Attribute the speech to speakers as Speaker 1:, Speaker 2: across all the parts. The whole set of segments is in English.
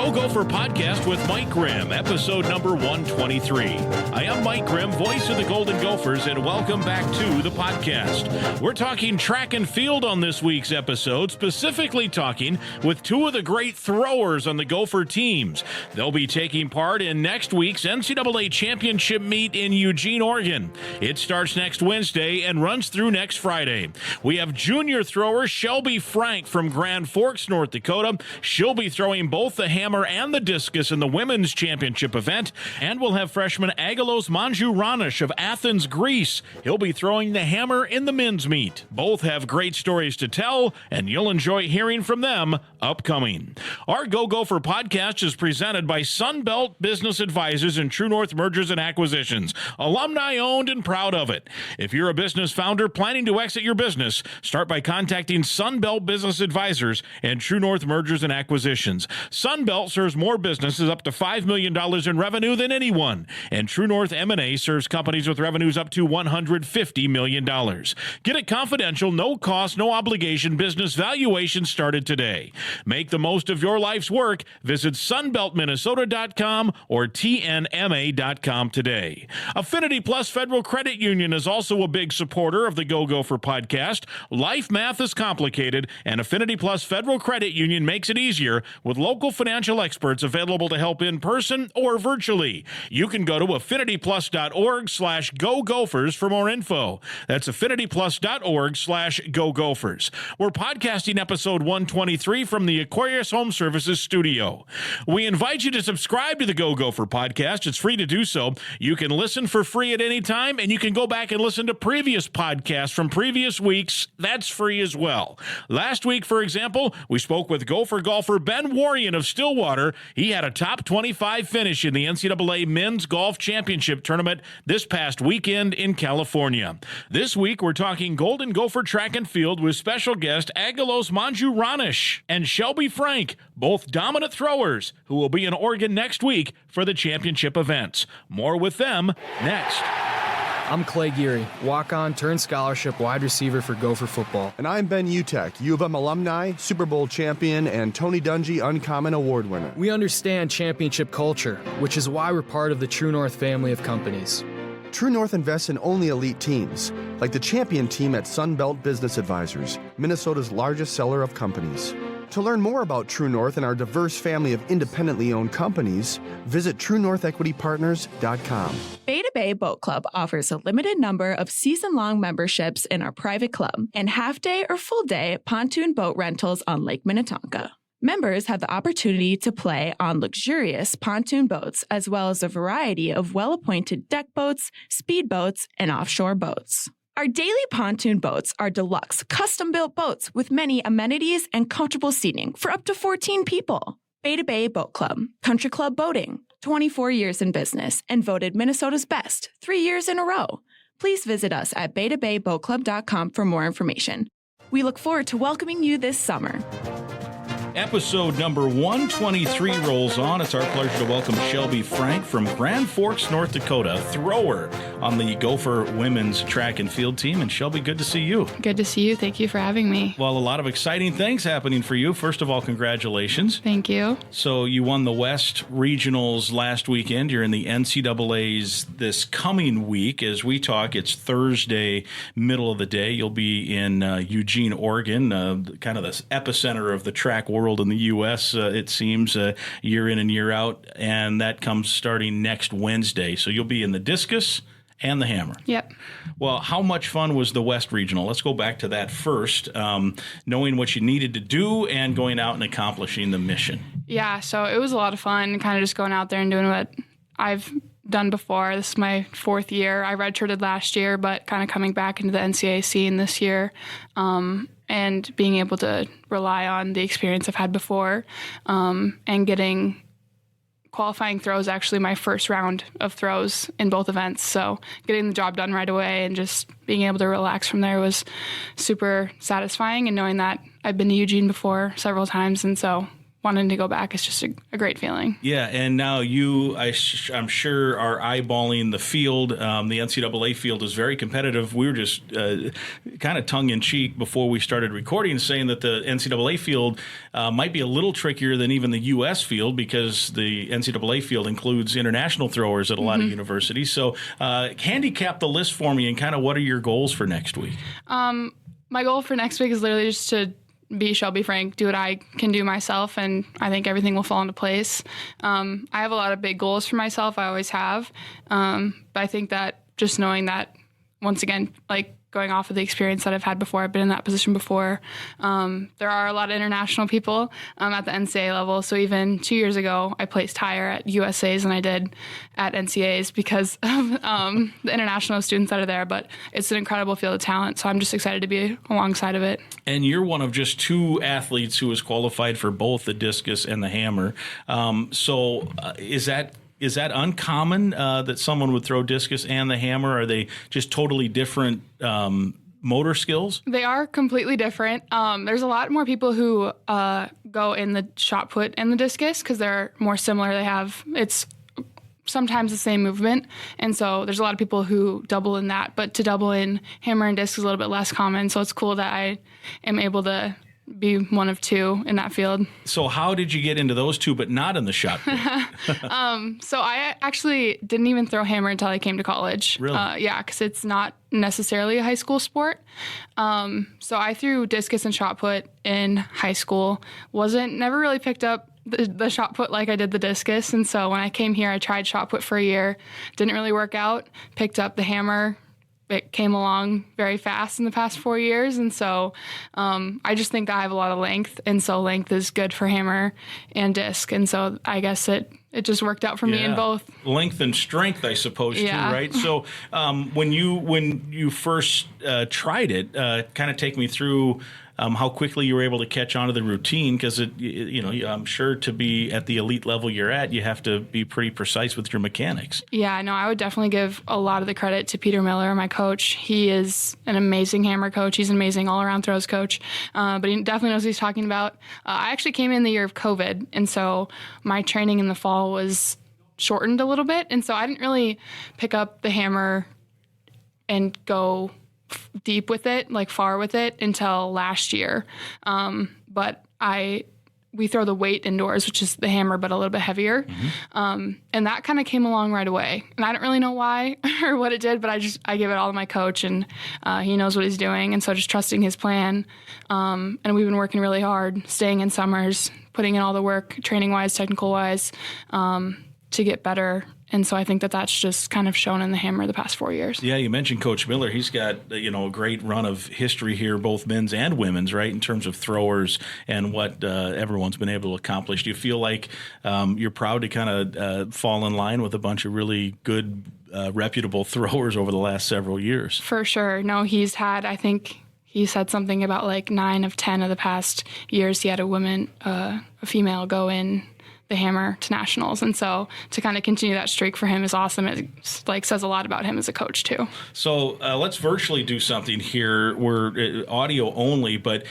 Speaker 1: Go Gopher Podcast with Mike Grimm, episode number 123. I am Mike Grimm, voice of the Golden Gophers, and welcome back to the podcast. We're talking track and field on this week's episode, specifically talking with two of the great throwers on the Gopher teams. They'll be taking part in next week's NCAA Championship Meet in Eugene, Oregon. It starts next Wednesday and runs through next Friday. We have junior thrower Shelby from Grand Forks, North Dakota. She'll be throwing both the hammer and the discus in the women's championship event. And we'll have freshman Angelos Mantzouranis of Athens, Greece. He'll be throwing the hammer in the men's meet. Both have great stories to tell, and you'll enjoy hearing from them upcoming. Our Go Gopher podcast is presented by Sunbelt Business Advisors and True North Mergers and Acquisitions. Alumni owned and proud of it. If you're a business founder planning to exit your business, start by contacting Sunbelt Business Advisors and True North Mergers and Acquisitions. Sunbelt serves more businesses up to $5 million in revenue than anyone, and True North M&A serves companies with revenues up to $150 million. Get it confidential, no cost, no obligation business valuation started today. Make the most of your life's work. Visit sunbeltminnesota.com or tnma.com today. Affinity Plus Federal Credit Union is also a big supporter of the Go Gopher podcast. Life math is complicated, and Affinity Plus Federal Credit Union makes it easier with local financial experts available to help in person or virtually. You can go to affinityplus.org/GoGophers for more info. That's affinityplus.org/GoGophers. We're podcasting episode 123 from the Aquarius Home Services studio. We invite you to subscribe to the Go Gopher podcast. It's free to do so. You can listen for free at any time, and you can go back and listen to previous podcasts from previous weeks. That's free as well. Last week, for example, we spoke with Gopher golfer Ben Warrion of Stillwater. He had a top 25 finish in the NCAA Men's Golf Championship Tournament this past weekend in California. This week, we're talking Golden Gopher Track and Field with special guest Angelos Mantzouranis and Shelby, both dominant throwers who will be in Oregon next week for the championship events. More with them next.
Speaker 2: I'm Clay Geary, walk-on turned scholarship wide receiver for Gopher football.
Speaker 3: And I'm Ben Utek, U of M alumni, Super Bowl champion, and Tony Dungy Uncommon Award winner.
Speaker 2: We understand championship culture, which is why we're part of the True North family of companies.
Speaker 3: True North invests in only elite teams, like the champion team at Sunbelt Business Advisors, Minnesota's largest seller of companies. To learn more about True North and our diverse family of independently owned companies, visit TrueNorthEquityPartners.com.
Speaker 4: Beta Bay Boat Club offers a limited number of season-long memberships in our private club and half-day or full-day pontoon boat rentals on Lake Minnetonka. Members have the opportunity to play on luxurious pontoon boats as well as a variety of well-appointed deck boats, speedboats, and offshore boats. Our daily pontoon boats are deluxe, custom-built boats with many amenities and comfortable seating for up to 14 people. Beta Bay Boat Club, Country Club Boating, 24 years in business and voted Minnesota's best 3 years in a row. Please visit us at betabayboatclub.com for more information. We look forward to welcoming you this summer.
Speaker 1: Episode number 123 rolls on. It's our pleasure to welcome Shelby from Grand Forks, North Dakota, thrower on the Gopher women's track and field team. And Shelby, good to see you.
Speaker 5: Good to see you. Thank you for having me.
Speaker 1: Well, a lot of exciting things happening for you. First of all, congratulations.
Speaker 5: Thank you.
Speaker 1: So you won the West Regionals last weekend. You're in the NCAAs this coming week. As we talk, it's Thursday, middle of the day. You'll be in Eugene, Oregon, kind of the epicenter of the track world in the U.S., it seems, year in and year out, and that comes starting next Wednesday. So you'll be in the discus and the hammer.
Speaker 5: Yep.
Speaker 1: Well, how much fun was the West Regional? Let's go back to that first, knowing what you needed to do and going out and accomplishing the mission.
Speaker 5: Yeah, so it was a lot of fun, kind of just going out there and doing what I've done before. This is my fourth year. I redshirted last year, but kind of coming back into the NCAA scene this year. And being able to rely on the experience I've had before, and getting qualifying throws, actually my first round of throws in both events. So getting the job done right away and just being able to relax from there was super satisfying, and knowing that I've been to Eugene before several times, and so wanting to go back is just a great feeling.
Speaker 1: Yeah, and now I'm sure, are eyeballing the field. The NCAA field is very competitive. We were just kind of tongue-in-cheek before we started recording, saying that the NCAA field might be a little trickier than even the U.S. field, because the NCAA field includes international throwers at a lot of universities. So handicap the list for me, and kind of what are your goals for next week?
Speaker 5: My goal for next week is literally just to be Shelby Frank, do what I can do myself, and I think everything will fall into place. I have a lot of big goals for myself. I always have. But I think that just knowing that, once again, like going off of the experience that I've had before, I've been in that position before. There are a lot of international people at the NCAA level. So even 2 years ago, I placed higher at USA's than I did at NCAA's because of the international students that are there. But it's an incredible field of talent. So I'm just excited to be alongside of it.
Speaker 1: And you're one of just 2 athletes who is qualified for both the discus and the hammer. Is that uncommon that someone would throw discus and the hammer? Are they just totally different motor skills?
Speaker 5: They are completely different. There's a lot more people who go in the shot put and the discus because they're more similar. It's sometimes the same movement. And so there's a lot of people who double in that. But to double in hammer and disc is a little bit less common. So it's cool that I am able to be one of 2 in that field.
Speaker 1: So how did you get into those 2 but not in the shot put?
Speaker 5: So I actually didn't even throw hammer until I came to college.
Speaker 1: Really?
Speaker 5: Yeah, because it's not necessarily a high school sport. So I threw discus and shot put in high school. Never really picked up the shot put like I did the discus. And so when I came here, I tried shot put for a year. Didn't really work out. Picked up the hammer. It came along very fast in the past 4 years. And so I just think that I have a lot of length. And so length is good for hammer and disc. And so I guess it just worked out for me in both.
Speaker 1: Length and strength, I suppose, too, right? So when you first tried it, kind of take me through how quickly you were able to catch on to the routine, because I'm sure to be at the elite level you're at, you have to be pretty precise with your mechanics.
Speaker 5: Yeah, no, I would definitely give a lot of the credit to Peter Miller, my coach. He is an amazing hammer coach. He's an amazing all-around throws coach, but he definitely knows what he's talking about. I actually came in the year of COVID, and so my training in the fall was shortened a little bit, and so I didn't really pick up the hammer and go deep with it, like far with it, until last year. But we throw the weight indoors, which is the hammer, but a little bit heavier. And that kind of came along right away. And I don't really know why or what it did, but I give it all to my coach, and he knows what he's doing. And so just trusting his plan. And we've been working really hard, staying in summers, putting in all the work, training-wise, technical-wise, to get better. And so I think that that's just kind of shown in the hammer the past 4 years. Yeah,
Speaker 1: you mentioned Coach Miller. He's got a great run of history here, both men's and women's, right, in terms of throwers and what everyone's been able to accomplish. Do you feel like you're proud to kind of fall in line with a bunch of really good, reputable throwers over the last several years? For sure. No, I think he said something about like 9 of 10 of the past years he had a female go in the hammer to nationals. And so to kind of continue that streak for him is awesome. It says a lot about him as a coach too. So let's virtually do something here. We're audio only, but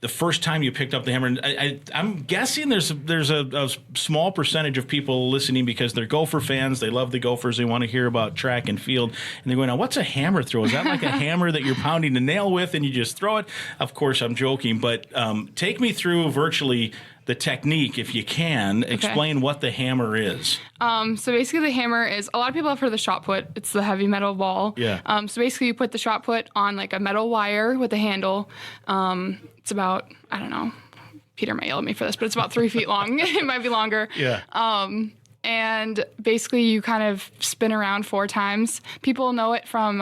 Speaker 1: the first time you picked up the hammer, and I'm guessing there's a small percentage of people listening because they're Gopher fans. They love the Gophers. They want to hear about track and field. And they're going, now, what's a hammer throw? Is that like a hammer that you're pounding a nail with and you just throw it? Of course, I'm joking. But take me through virtually the technique, if you can. Explain what the hammer is. So basically the hammer is, a lot of people have heard of the shot put. It's the heavy metal ball. Yeah. So basically you put the shot put on like a metal wire with a handle. It's about, I don't know, Peter might yell at me for this, but it's about 3 feet long. It might be longer. Yeah. And basically you kind of spin around 4 times. People know it from,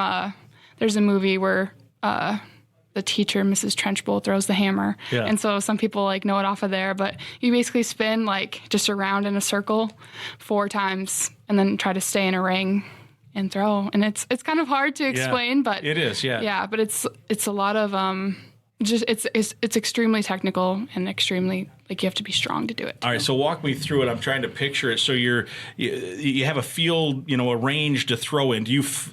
Speaker 1: there's a movie where the teacher, Mrs. Trenchbull, throws the hammer. Yeah. And so some people know it off of there, but you basically spin just around in a circle 4 times and then try to stay in a ring and throw. And it's kind of hard to explain, but it is, yeah. Yeah, but it's a lot of
Speaker 5: just it's extremely technical and extremely, like, you have to be strong to do it too.
Speaker 1: All right, so walk me through it. I'm trying to picture it. So you have a field, a range to throw in.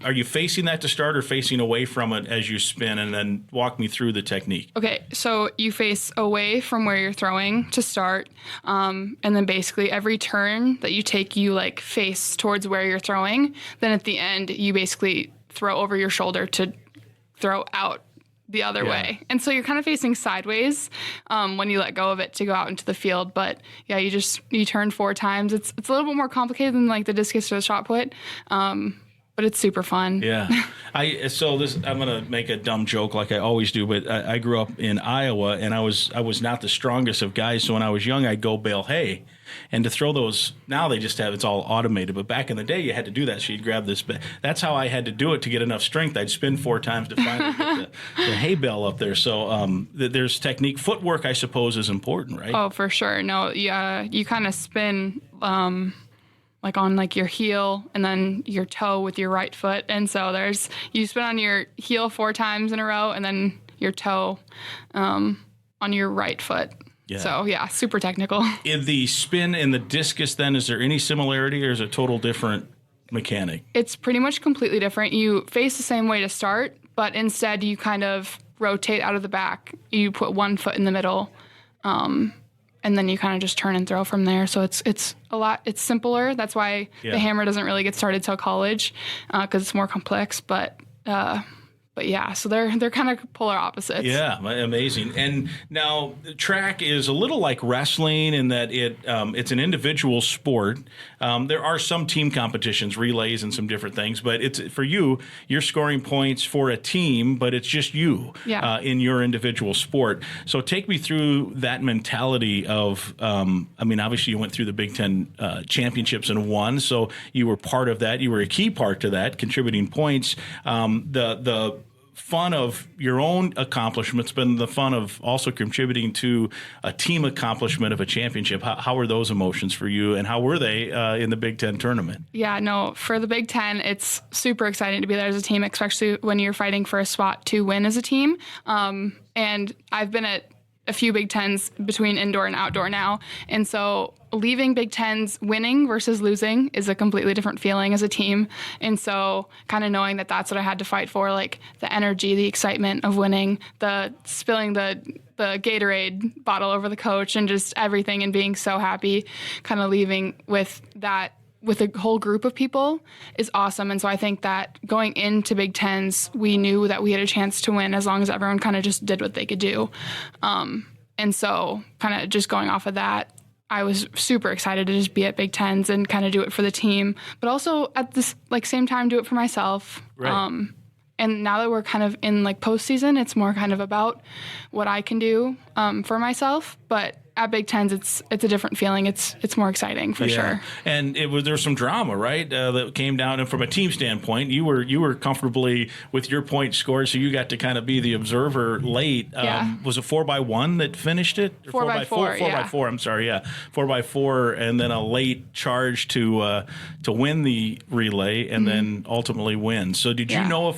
Speaker 1: Are you facing that to start or facing away from it as you spin? And then walk me through the technique.
Speaker 5: Okay, so you face away from where you're throwing to start, and then basically every turn that you take, you like face towards where you're throwing. Then at the end, you basically throw over your shoulder to throw out the other way. And so you're kind of facing sideways when you let go of it to go out into the field. But yeah, you turn 4 times. It's a little bit more complicated than like the discus or the shot put. But it's super fun.
Speaker 1: Yeah. I'm going to make a dumb joke like I always do, but I grew up in Iowa, and I was not the strongest of guys. So when I was young, I'd go bale hay. And to throw those, now they just have, it's all automated. But back in the day, you had to do that. So you'd grab this. That's how I had to do it to get enough strength. I'd spin 4 times to finally get the hay bale up there. So there's technique. Footwork, I suppose, is important, right?
Speaker 5: Oh, for sure. No, you kind of spin like on like your heel and then your toe with your right foot. And so you spin on your heel 4 times in a row and then your toe on your right foot. Yeah. So, yeah, super technical.
Speaker 1: In the spin and the discus, then, is there any similarity or is it total different mechanic?
Speaker 5: It's pretty much completely different. You face the same way to start, but instead you kind of rotate out of the back. You put 1 foot in the middle, and then you kind of just turn and throw from there. So it's simpler. That's why the hammer doesn't really get started till college, because it's more complex. But yeah, so they're kind of polar opposites.
Speaker 1: Yeah, amazing. And now track is a little like wrestling in that it's an individual sport. There are some team competitions, relays, and some different things. But it's for you're scoring points for a team, but it's just you in your individual sport. So take me through that mentality of, obviously you went through the Big Ten championships and won, so you were part of that. You were a key part to that, contributing points. The fun of your own accomplishments, but the fun of also contributing to a team accomplishment of a championship. How were those emotions for you, and how were they in the Big Ten tournament?
Speaker 5: Yeah, no, for the Big Ten, it's super exciting to be there as a team, especially when you're fighting for a spot to win as a team. And I've been at a few Big Tens between indoor and outdoor now. And so leaving Big Tens winning versus losing is a completely different feeling as a team. And so kind of knowing that that's what I had to fight for, like the energy, the excitement of winning, the spilling the Gatorade bottle over the coach and just everything, and being so happy, kind of leaving with that with a whole group of people is awesome. And so I think that going into Big Tens, we knew that we had a chance to win as long as everyone kind of just did what they could do. And so kind of just going off of that, I was super excited to just be at Big Tens and kind of do it for the team, but also at this same time do it for myself.
Speaker 1: Right.
Speaker 5: And now that we're kind of in postseason, it's more kind of about what I can do for myself. But at Big Tens, it's a different feeling. It's more exciting for sure. And
Speaker 1: there was some drama, right? That came down, and from a team standpoint, you were comfortably with your point score, so you got to kind of be the observer late. Was it 4x1 that finished it?
Speaker 5: 4x4.
Speaker 1: 4x4. I'm sorry. Yeah, 4x4, and then a late charge to win the relay, and then ultimately win. So did you know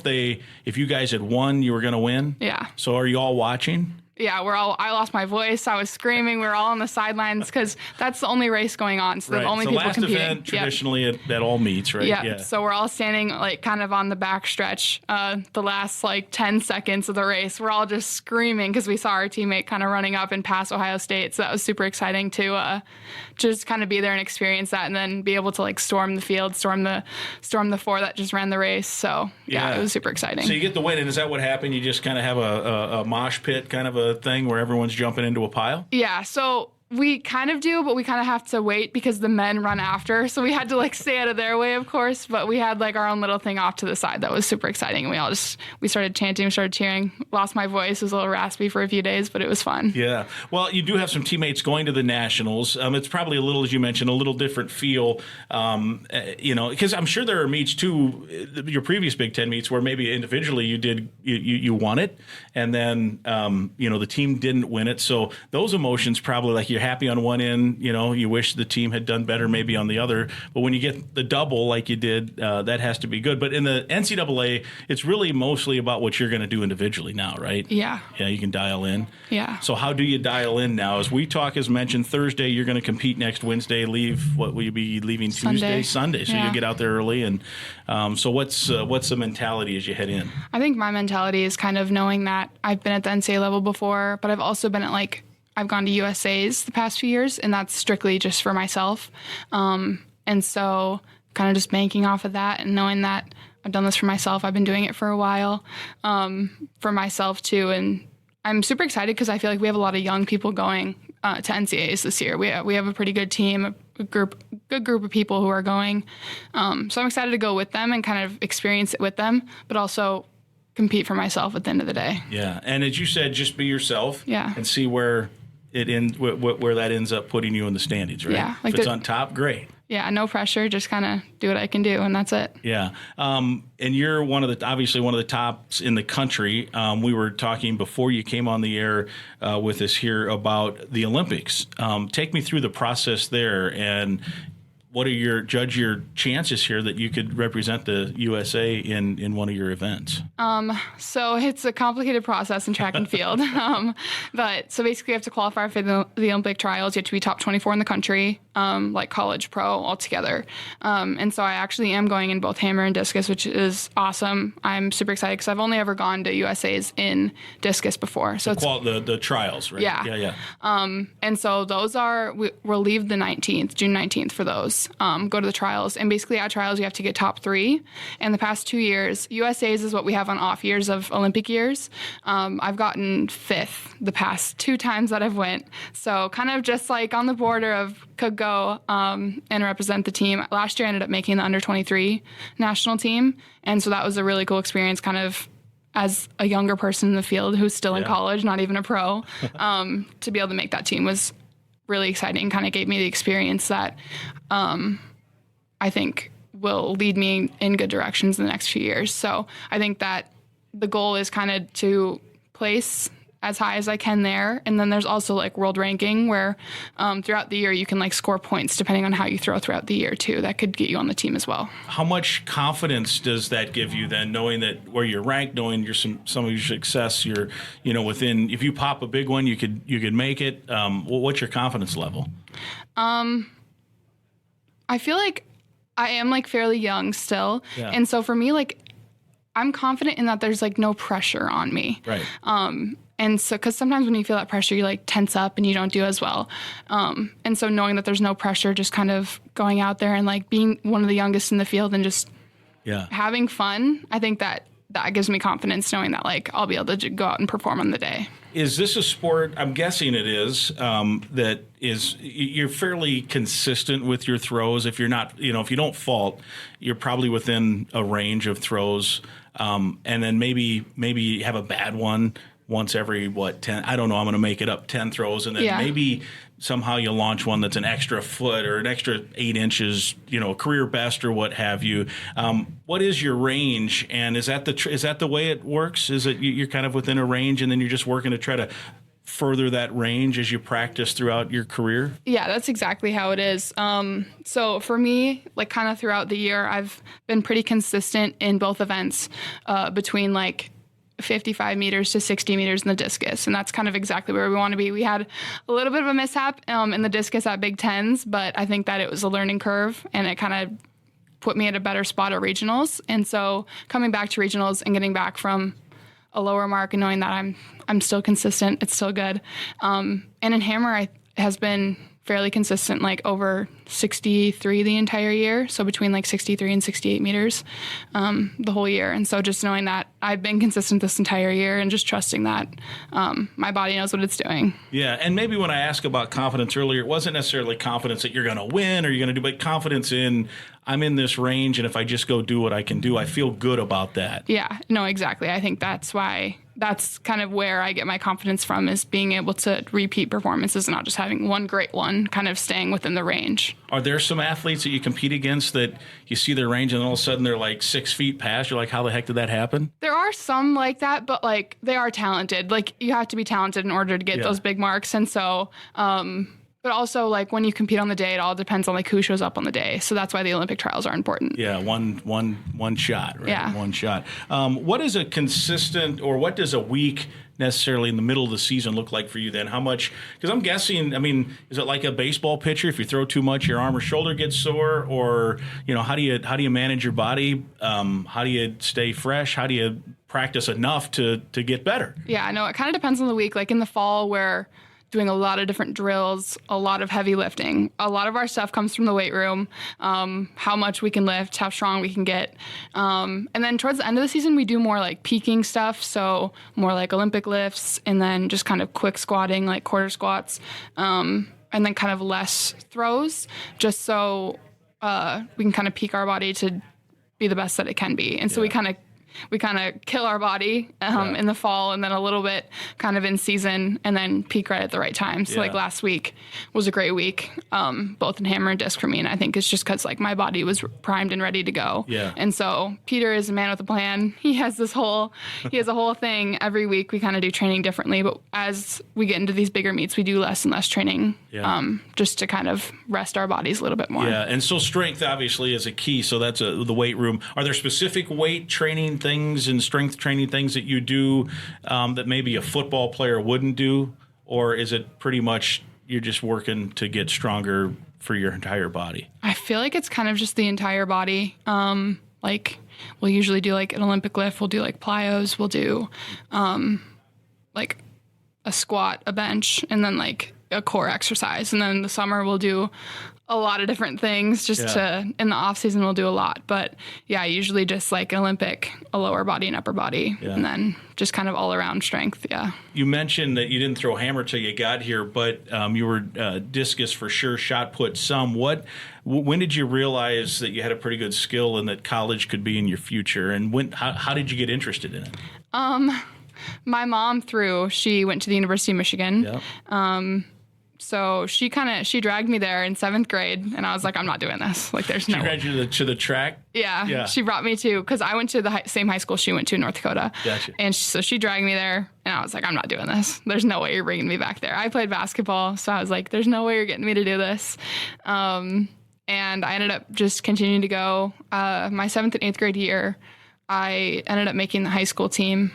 Speaker 1: if you guys had won, you were going to win?
Speaker 5: Yeah.
Speaker 1: So are you all watching?
Speaker 5: Yeah, I lost my voice. I was screaming. We were all on the sidelines because that's the only race going on. So the only people
Speaker 1: last
Speaker 5: competing.
Speaker 1: Event traditionally at all meets, right?
Speaker 5: Yeah. So we're all standing kind of on the back stretch, the last 10 seconds of the race. We're all just screaming because we saw our teammate kind of running up and pass Ohio State. So that was super exciting to just kind of be there and experience that, and then be able to storm the field, storm the 4 that just ran the race. So yeah, it was super exciting.
Speaker 1: So you get the win, and is that what happened? You just kind of have a mosh pit kind of a thing where everyone's jumping into a pile?
Speaker 5: Yeah, so we kind of do, but we kind of have to wait because the men run after. So we had to stay out of their way, of course, but we had our own little thing off to the side that was super exciting. And we started chanting, we started cheering. Lost my voice, it was a little raspy for a few days, but it was fun.
Speaker 1: Yeah. Well, you do have some teammates going to the Nationals. It's probably a little, as you mentioned, a little different feel, because I'm sure there are meets too, your previous Big Ten meets where maybe individually you won it, and then, the team didn't win it. So those emotions probably, you're happy on one end, you wish the team had done better maybe on the other. But when you get the double like you did, that has to be good. But in the NCAA, it's really mostly about what you're going to do individually now, right?
Speaker 5: Yeah.
Speaker 1: Yeah, you can dial in.
Speaker 5: Yeah.
Speaker 1: So how do you dial in now? As we talk, as mentioned, Thursday, you're going to compete next Wednesday, what will you be leaving Tuesday? Sunday. So you get out there early. And so what's the mentality as you head in?
Speaker 5: I think my mentality is kind of knowing that I've been at the NCAA level before, but I've also been at I've gone to USAs the past few years, and that's strictly just for myself. And so kind of just banking off of that and knowing that I've done this for myself. I've been doing it for a while for myself too. And I'm super excited because I feel like we have a lot of young people going to NCAAs this year. We have a pretty good team, good group of people who are going. So I'm excited to go with them and kind of experience it with them, but also compete for myself at the end of the day.
Speaker 1: Yeah. And as you said, just be yourself and see where where that ends up putting you in the standings, right?
Speaker 5: Yeah.
Speaker 1: If it's on top, great.
Speaker 5: Yeah, no pressure, just kind of do what I can do, and that's it.
Speaker 1: Yeah. And you're obviously one of the tops in the country. We were talking before you came on the air with us here about the Olympics. Take me through the process there, and what are your chances here that you could represent the USA in one of your events?
Speaker 5: So it's a complicated process in track and field. But so basically you have to qualify for the Olympic trials. You have to be top 24 in the country, like college, pro, all together. And so I actually am going in both hammer and discus, which is awesome. I'm super excited because I've only ever gone to USAs in discus before. So
Speaker 1: the trials, right?
Speaker 5: Yeah. And so those we'll leave the 19th, June 19th for those. Go to the trials. And basically at trials, you have to get top 3. And the past 2 years, USAs is what we have on off years of Olympic years. I've gotten 5th the past 2 times that I've went. So kind of just on the border of could go and represent the team. Last year I ended up making the under 23 national team. And so that was a really cool experience kind of as a younger person in the field who's still in college, not even a pro, to be able to make that team was really exciting. Kind of gave me the experience that I think will lead me in good directions in the next few years. So I think that the goal is kind of to place as high as I can there. And then there's also world ranking where throughout the year you can score points depending on how you throw throughout the year too. That could get you on the team as well.
Speaker 1: How much confidence does that give you then, knowing that where you're ranked, knowing some of your success, you're within, if you pop a big one, you could make it. What's your confidence level?
Speaker 5: I feel like I am fairly young still. Yeah. And so for me, I'm confident in that there's no pressure on me.
Speaker 1: Right.
Speaker 5: And so, because sometimes when you feel that pressure, you tense up and you don't do as well. And so knowing that there's no pressure, just kind of going out there and being one of the youngest in the field and just having fun, I think that gives me confidence knowing that I'll be able to go out and perform on the day.
Speaker 1: Is this a sport, I'm guessing it is, that is, you're fairly consistent with your throws. If you're not, if you don't fault, you're probably within a range of throws. And then maybe you have a bad one once every 10, I don't know, I'm going to make it up, 10 throws, and then maybe somehow you launch one that's an extra foot or an extra 8 inches, career best or what have you. What is your range, and is that the way it works? Is it you're kind of within a range and then you're just working to try to further that range as you practice throughout your career?
Speaker 5: Yeah, that's exactly how it is. So for me, kind of throughout the year, I've been pretty consistent in both events between 55 meters to 60 meters in the discus. And that's kind of exactly where we want to be. We had a little bit of a mishap in the discus at Big Tens, but I think that it was a learning curve and it kind of put me at a better spot at regionals. And so coming back to regionals and getting back from a lower mark and knowing that I'm still consistent, it's still good. And in hammer, has been fairly consistent, over 63 the entire year. So between 63 and 68 meters the whole year. And so just knowing that I've been consistent this entire year and just trusting that my body knows what it's doing.
Speaker 1: Yeah, and maybe when I asked about confidence earlier, it wasn't necessarily confidence that you're going to win or you're going to do, but confidence in I'm in this range, and if I just go do what I can do, I feel good about that.
Speaker 5: Yeah, no, exactly. I think that's kind of where I get my confidence from, is being able to repeat performances and not just having one great one, kind of staying within the range.
Speaker 1: Are there some athletes that you compete against that you see their range and all of a sudden they're 6 feet past? You're like, how the heck did that happen?
Speaker 5: There are some like that, but they are talented. You have to be talented in order to get those big marks. And so But also, like, when you compete on the day, it all depends on, like, who shows up on the day. So that's why the Olympic trials are important.
Speaker 1: Yeah, one shot, right?
Speaker 5: Yeah.
Speaker 1: One shot. What is a consistent, or what does a week necessarily in the middle of the season look like for you then? How much, because I'm guessing, I mean, is it like a baseball pitcher? If you throw too much, your arm or shoulder gets sore, or, you know, how do you manage your body? How do you stay fresh? How do you practice enough to get better?
Speaker 5: Yeah, no, it kind of depends on the week. Like in the fall, we're doing a lot of different drills, a lot of heavy lifting. A lot of our stuff comes from the weight room, how much we can lift, how strong we can get. And then towards the end of the season, we do more like peaking stuff, so more like Olympic lifts, and then just kind of quick squatting, like quarter squats, and then kind of less throws, just so we can kind of peak our body to be the best that it can be. And so we kind of kill our body in the fall, and then a little bit kind of in season, and then peak right at the right time. So like last week was a great week, both in hammer and disc for me. And I think it's just because like my body was primed and ready to go. Yeah. And so Peter is a man with a plan. He has a whole thing every week. We kind of do training differently, but as we get into these bigger meets, we do less and less training, just to kind of rest our bodies a little bit more.
Speaker 1: Yeah. And so strength obviously is a key. So that's the weight room. Are there specific weight training things and strength training things that you do that maybe a football player wouldn't do, or is it pretty much you're just working to get stronger for your entire body?
Speaker 5: I feel like it's kind of just the entire body. Like we'll usually do like an Olympic lift, we'll do like plyos, we'll do like a squat, a bench, and then like a core exercise. And then in the summer we'll do a lot of different things in the off season we'll do a lot. But yeah, usually just like an Olympic, a lower body and upper body, and then just kind of all around strength. Yeah. You
Speaker 1: mentioned that you didn't throw hammer till you got here, but you were discus for sure, shot put some. When did you realize that you had a pretty good skill and that college could be in your future? And how did you get interested in it?
Speaker 5: My mom threw. She went to the University of Michigan. Yep. So she dragged me there in 7th grade, and I was like, I'm not doing this. Like, there's no.
Speaker 1: She dragged you to the track?
Speaker 5: Yeah. She brought me because I went to the same high school she went to in North Dakota. Gotcha. And so she dragged me there, and I was like, I'm not doing this. There's no way you're bringing me back there. I played basketball, so I was like, there's no way you're getting me to do this. And I ended up just continuing to go. My 7th and 8th grade year, I ended up making the high school team.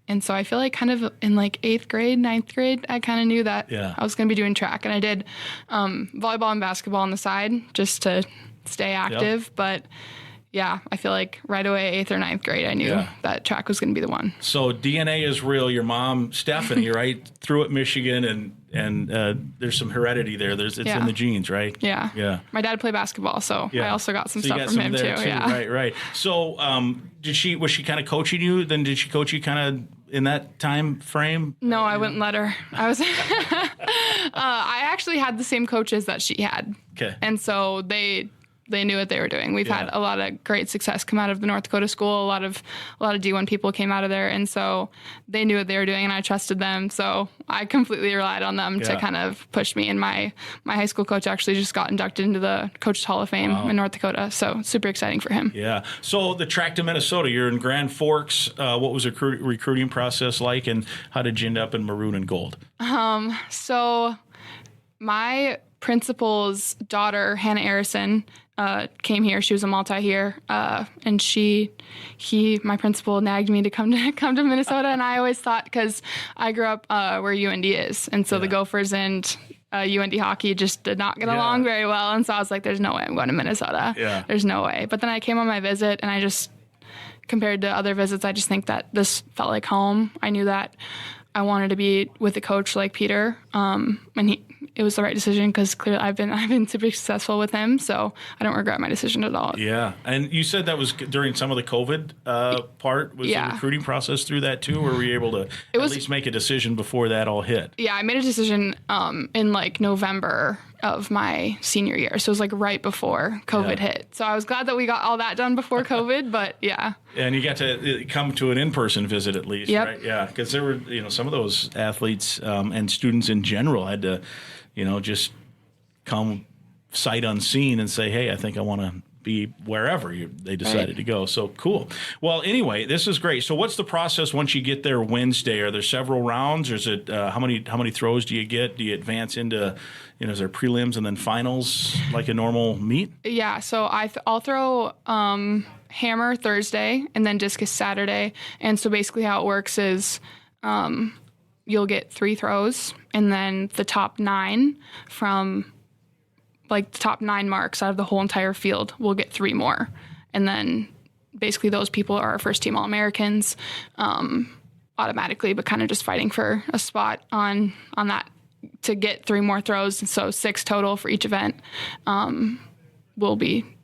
Speaker 5: And so I feel like kind of in like 8th grade, 9th grade, I kind of knew that I was going to be doing track. And I did volleyball and basketball on the side just to stay active. Yep. But yeah, I feel like right away, 8th or 9th grade, I knew that track was going to be the one.
Speaker 1: So DNA is real. Your mom, Stephanie, right, threw at Michigan, and there's some heredity there. It's in the genes, right?
Speaker 5: Yeah. Yeah. My dad played basketball, so I also got some stuff from him too.
Speaker 1: Yeah. Right. So was she kind of coaching you? Then did she coach you kind of in that time frame?
Speaker 5: No, I wouldn't let her. I actually had the same coaches that she had. Okay. And so they knew what they were doing. We've had a lot of great success come out of the North Dakota school. A lot of D1 people came out of there, and so they knew what they were doing, and I trusted them. So I completely relied on them to kind of push me. And my high school coach actually just got inducted into the Coaches Hall of Fame in North Dakota. So super exciting for him. Yeah.
Speaker 1: So the track to Minnesota, you're in Grand Forks. What was the recruiting process like, and how did you end up in maroon and gold?
Speaker 5: So my principal's daughter, Hannah Arison, came here. She was a multi here, and my principal nagged me to come to Minnesota. And I always thought, because I grew up where UND is, and so the Gophers and UND hockey just did not get along very well. And so I was like, there's no way I'm going to Minnesota. Yeah. There's no way. But then I came on my visit, and I just, compared to other visits, I just think that this felt like home. I knew that I wanted to be with a coach like Peter, and it was the right decision because clearly I've been super successful with him, so I don't regret my decision at all.
Speaker 1: Yeah, and you said that was during some of the COVID part. Was the recruiting process through that too, or were you able to at least make a decision before that all hit?
Speaker 5: Yeah, I made a decision in like November of my senior year, so it was like right before COVID hit. So I was glad that we got all that done before COVID, but yeah.
Speaker 1: And you got to come to an in-person visit at least, right? Yeah, because there were some of those athletes and students in general had to just come sight unseen and say, hey, I think I want to be wherever they decided to go. So cool. Well, anyway, this is great. So what's the process once you get there Wednesday? Are there several rounds, or is it how many throws do you get? Do you advance into, is there prelims and then finals like a normal meet?
Speaker 5: Yeah, so I'll throw hammer Thursday and then discus Saturday. And so basically how it works is you'll get 3 throws, and then the top 9 from like the top 9 marks out of the whole entire field will get 3 more. And then basically those people are our first team All-Americans automatically, but kind of just fighting for a spot on that to get 3 more throws. And so 6 total for each event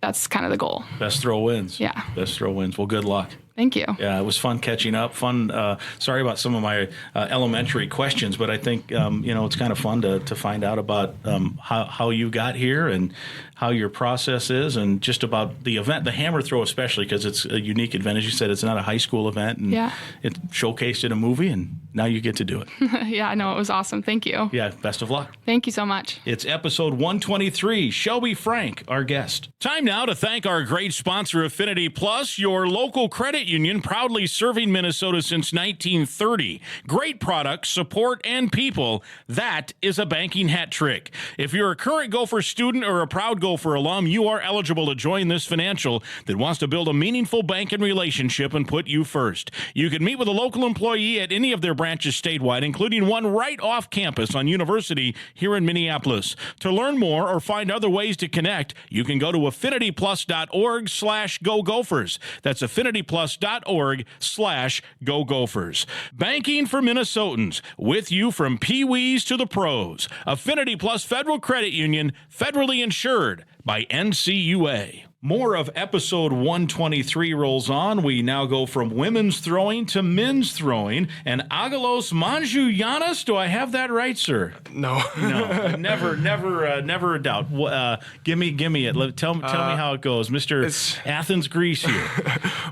Speaker 5: that's kind of the goal. Best throw wins. Yeah.
Speaker 1: Best throw wins. Well, good luck.
Speaker 5: Thank you.
Speaker 1: Yeah, it was fun catching up. Sorry about some of my elementary questions, but I think it's kind of fun to find out about how you got here and how your process is, and just about the event, the hammer throw especially, because it's a unique event. As you said, it's not a high school event, and it showcased in a movie, and now you get to do it.
Speaker 5: Yeah, I know. It was awesome. Thank you.
Speaker 1: Yeah, best of luck.
Speaker 5: Thank you so much.
Speaker 1: It's episode 123. Shelby Frank, our guest. Time now to thank our great sponsor, Affinity Plus, your local credit union proudly serving Minnesota since 1930. Great products, support, and people. That is a banking hat trick. If you're a current Gopher student or a proud Gopher alum, you are eligible to join this financial that wants to build a meaningful banking relationship and put you first. You can meet with a local employee at any of their branches statewide, including one right off campus on University here in Minneapolis. To learn more or find other ways to connect, you can go to affinityplus.org/Go Gophers. That's affinityplus.org/Go Gophers. Banking for Minnesotans, with you from Pee-wees to the pros. Affinity Plus Federal Credit Union, federally insured by NCUA. More of episode 123 rolls on. We now go from women's throwing to men's throwing. And Angelos Mantzouranis, do I have that right, sir?
Speaker 6: No.
Speaker 1: No, never a doubt. Give me it. Tell me how it goes. Mr. Athens, Greece here.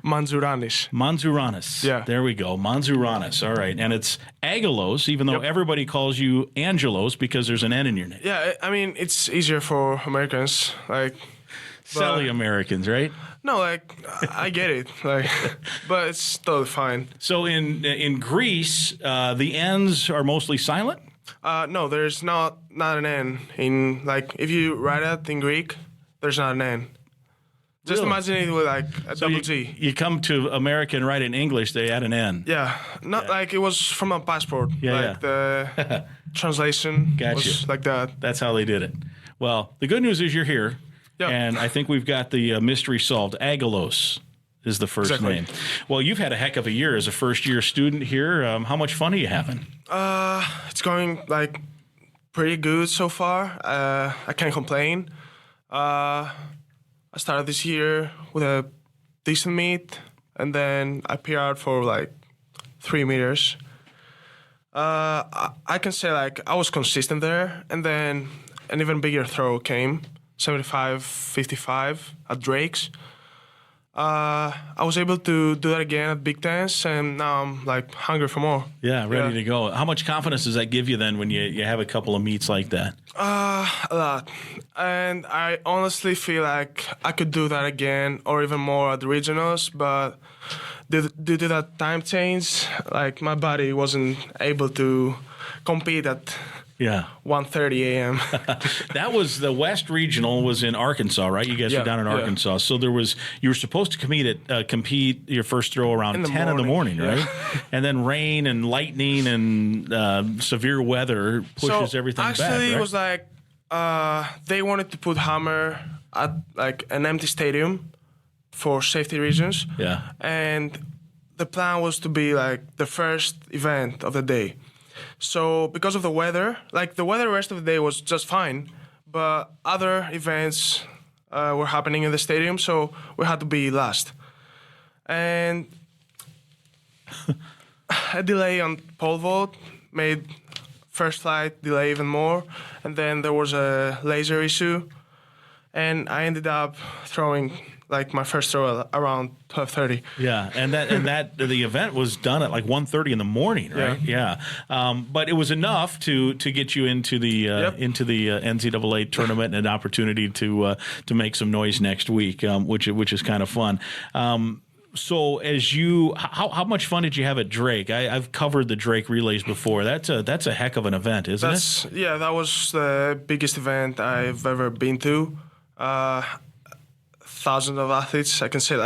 Speaker 6: Mantzouranis.
Speaker 1: Yeah. There we go. Mantzouranis. All right. And it's Angelos, even though everybody calls you Angelos because there's an N in your name.
Speaker 6: Yeah, I mean, it's easier for Americans.
Speaker 1: Silly Americans, right?
Speaker 6: No, I get it, but it's totally fine.
Speaker 1: So in Greece, the N's are mostly silent?
Speaker 6: No, there's not an N. If you write it in Greek, there's not an N. Just imagine it with a double G.
Speaker 1: You come to America and write in English, they add an N.
Speaker 6: Yeah, it was from a passport. The translation was like that.
Speaker 1: That's how they did it. Well, the good news is you're here. Yep. And I think we've got the mystery solved. Angelos is the first name. Well, you've had a heck of a year as a first-year student here. How much fun are you having?
Speaker 6: It's going pretty good so far. I can't complain. I started this year with a decent meet, and then I PR'd for 3 meters. I can say I was consistent there, and then an even bigger throw came. 75-55 at Drake's. I was able to do that again at Big Tens, and now I'm hungry for more.
Speaker 1: Yeah, ready to go. How much confidence does that give you then when you have a couple of meets like that?
Speaker 6: A lot. And I honestly feel like I could do that again or even more at the regionals, but due to that time change, my body wasn't able to compete at 1:30 a.m.
Speaker 1: That was the West Regional was in Arkansas, right? You guys were down in Arkansas. So you were supposed to compete your first throw around 10 in the morning, right? And then rain and lightning and severe weather pushes everything back.
Speaker 6: Actually,
Speaker 1: right?
Speaker 6: it was they wanted to put hammer at an empty stadium for safety reasons.
Speaker 1: Yeah.
Speaker 6: And the plan was to be the first event of the day. So because of the weather, the weather the rest of the day was just fine, but other events were happening in the stadium, so we had to be last. And a delay on pole vault made first flight delay even more, and then there was a laser issue, and I ended up throwing like my first throw around 12:30.
Speaker 1: Yeah, and the event was done at like 1:30 in the morning, right? Yeah. But it was enough to get you into the NCAA tournament and an opportunity to make some noise next week, which is kind of fun. So how much fun did you have at Drake? I've covered the Drake relays before. That's a heck of an event, isn't it?
Speaker 6: Yeah, that was the biggest event I've ever been to. Thousands of athletes. I can say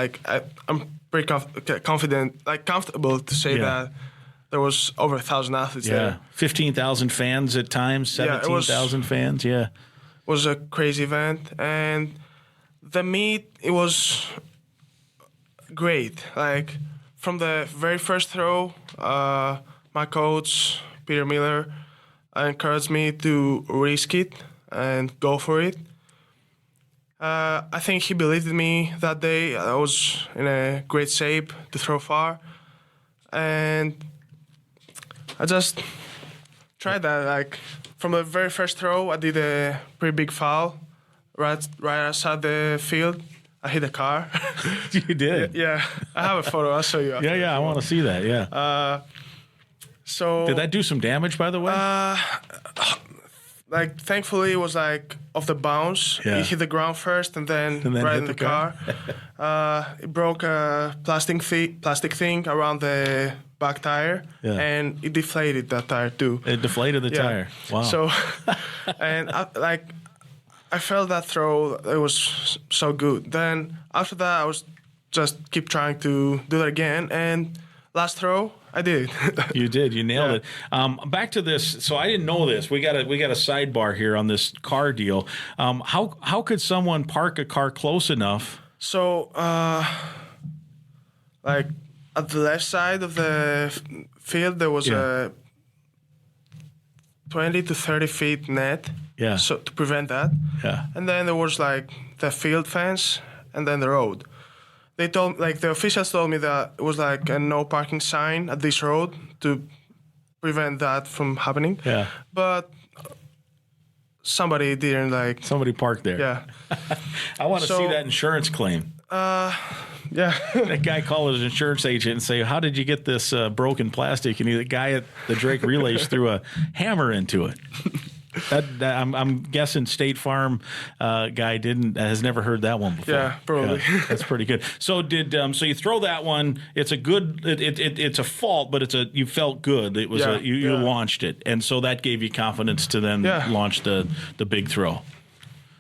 Speaker 6: I'm pretty confident, comfortable to say that there was over 1,000 athletes there.
Speaker 1: 15,000 fans at times, 17,000 fans. Yeah,
Speaker 6: it was a crazy event, and the meet, it was great. Like from the very first throw, my coach Peter Miller encouraged me to risk it and go for it. I think he believed in me that day. I was in a great shape to throw far, and I just tried that. Like from the very first throw, I did a pretty big foul right outside the field. I hit a car.
Speaker 1: You did?
Speaker 6: Yeah. I have a photo. I'll show you after.
Speaker 1: Yeah, I want to see that. Yeah.
Speaker 6: So
Speaker 1: did that do some damage, by the way?
Speaker 6: Thankfully, it was off the bounce.
Speaker 1: Yeah.
Speaker 6: It hit the ground first, and then right in the car. It broke a plastic thing around the back tire, and it deflated that tire too.
Speaker 1: It deflated the tire. Wow.
Speaker 6: So, and I felt that throw. It was so good. Then after that, I was just keep trying to do that again. And last throw, I did.
Speaker 1: You did. You nailed it. Back to this. So I didn't know this. We got a sidebar here on this car deal. How could someone park a car close enough?
Speaker 6: So, at the left side of the field, there was a 20 to 30 feet net.
Speaker 1: Yeah.
Speaker 6: So to prevent that.
Speaker 1: Yeah.
Speaker 6: And then there was the field fence and then the road. They told the officials told me that it was a no parking sign at this road to prevent that from happening.
Speaker 1: Yeah.
Speaker 6: But somebody didn't
Speaker 1: somebody parked there.
Speaker 6: Yeah.
Speaker 1: I want to see that insurance claim.
Speaker 6: Yeah.
Speaker 1: That guy called his insurance agent and say, "How did you get this broken plastic?" And the guy at the Drake Relays threw a hammer into it. I'm guessing State Farm guy has never heard that one before.
Speaker 6: Yeah, probably.
Speaker 1: Yeah, that's pretty good. So so you throw that one. It's a good. It's a fault, but you felt good. It was you launched it, and so that gave you confidence to then launch the big throw.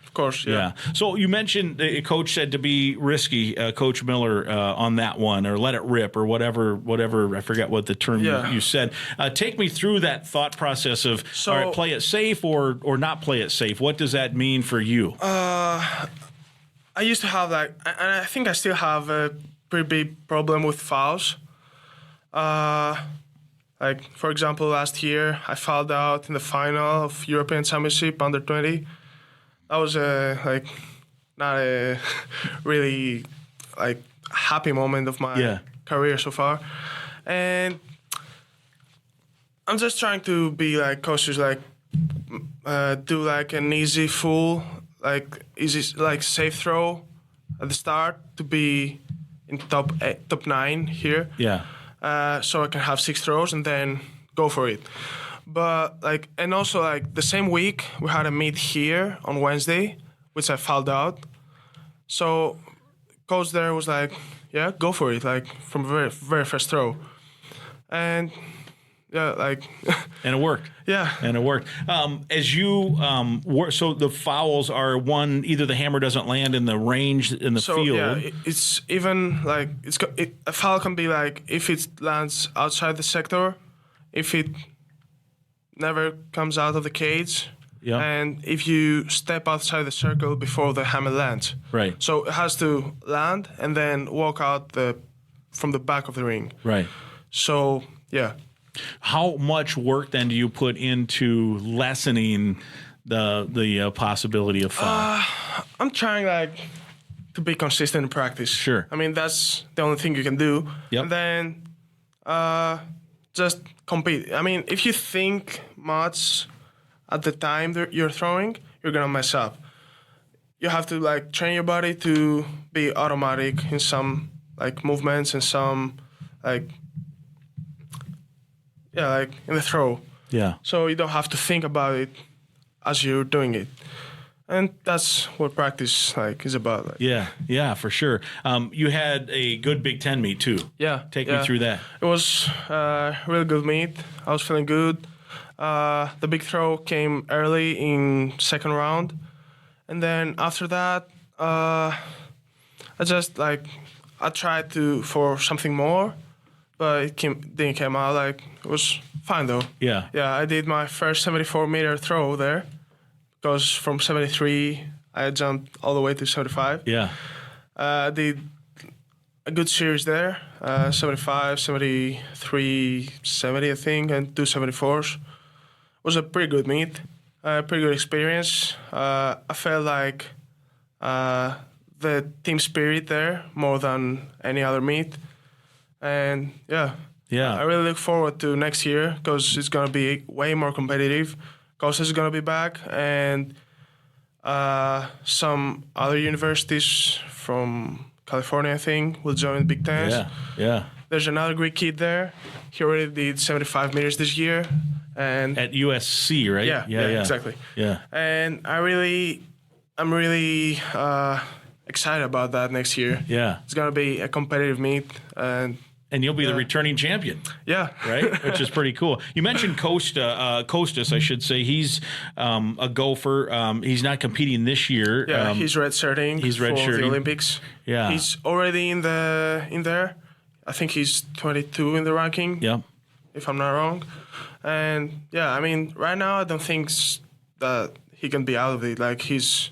Speaker 6: Of course, yeah.
Speaker 1: So you mentioned the coach said to be risky, Coach Miller, on that one, or let it rip, or whatever. I forget what the term you said. Take me through that thought process of all right, play it safe or not play it safe. What does that mean for you?
Speaker 6: I used to have and I think I still have a pretty big problem with fouls. For example, last year I fouled out in the final of European Championship under 20. That was not a really happy moment of my career so far, and I'm just trying to be cautious, do an easy full, safe throw at the start to be in top 9 here.
Speaker 1: Yeah.
Speaker 6: So I can have 6 throws and then go for it. But and also the same week we had a meet here on Wednesday, which I fouled out. So coach there was go for it, from very very first throw, and
Speaker 1: and it worked.
Speaker 6: Yeah,
Speaker 1: and it worked. As you so the fouls are either the hammer doesn't land in the range in the field.
Speaker 6: Yeah, it's even a foul can be if it lands outside the sector, if it never comes out of the cage, and if you step outside the circle before the hammer lands.
Speaker 1: Right.
Speaker 6: So it has to land and then walk out from the back of the ring.
Speaker 1: Right.
Speaker 6: So, yeah.
Speaker 1: How much work then do you put into lessening the possibility of foul?
Speaker 6: I'm trying to be consistent in practice.
Speaker 1: Sure.
Speaker 6: I mean, that's the only thing you can do.
Speaker 1: Yep.
Speaker 6: And then just compete. I mean, if you think much at the time that you're throwing, you're going to mess up. you have to like train your body to be automatic in some like movements and some like in the throw.
Speaker 1: Yeah.
Speaker 6: So you don't have to think about it as you're doing it. And that's what practice like is about. Like.
Speaker 1: Yeah, for sure. You had a good Big Ten meet too.
Speaker 6: Yeah.
Speaker 1: Take me through that.
Speaker 6: It was a really good meet. I was feeling good. The big throw came early in second round. And then after that, I tried for something more, but it didn't come out. Like, it was fine though.
Speaker 1: Yeah.
Speaker 6: Yeah, I did my first 74-meter throw there. Because from 73, I jumped all the way to 75.
Speaker 1: Yeah.
Speaker 6: I did a good series there, 75, 73, 70, I think, and 2 74s. It was a pretty good meet, pretty good experience. I felt like the team spirit there more than any other meet. And I really look forward to next year because it's going to be way more competitive. Costa is going to be back, and some other universities from California, I think, will join the Big Ten.
Speaker 1: Yeah.
Speaker 6: There's another Greek kid there. He already did 75 meters this year. And
Speaker 1: at USC, right?
Speaker 6: Yeah, exactly.
Speaker 1: Yeah.
Speaker 6: And I'm really excited about that next year.
Speaker 1: Yeah.
Speaker 6: It's going to be a competitive meet,
Speaker 1: and you'll be the returning champion.
Speaker 6: Yeah.
Speaker 1: Right? Which is pretty cool. You mentioned Kostas, I should say. He's a Gopher. He's not competing this year.
Speaker 6: Yeah, he's redshirting for the Olympics.
Speaker 1: Yeah.
Speaker 6: He's already in there. I think he's 22 in the ranking.
Speaker 1: Yeah.
Speaker 6: If I'm not wrong. And, I mean, right now I don't think that he can be out of it. Like, he's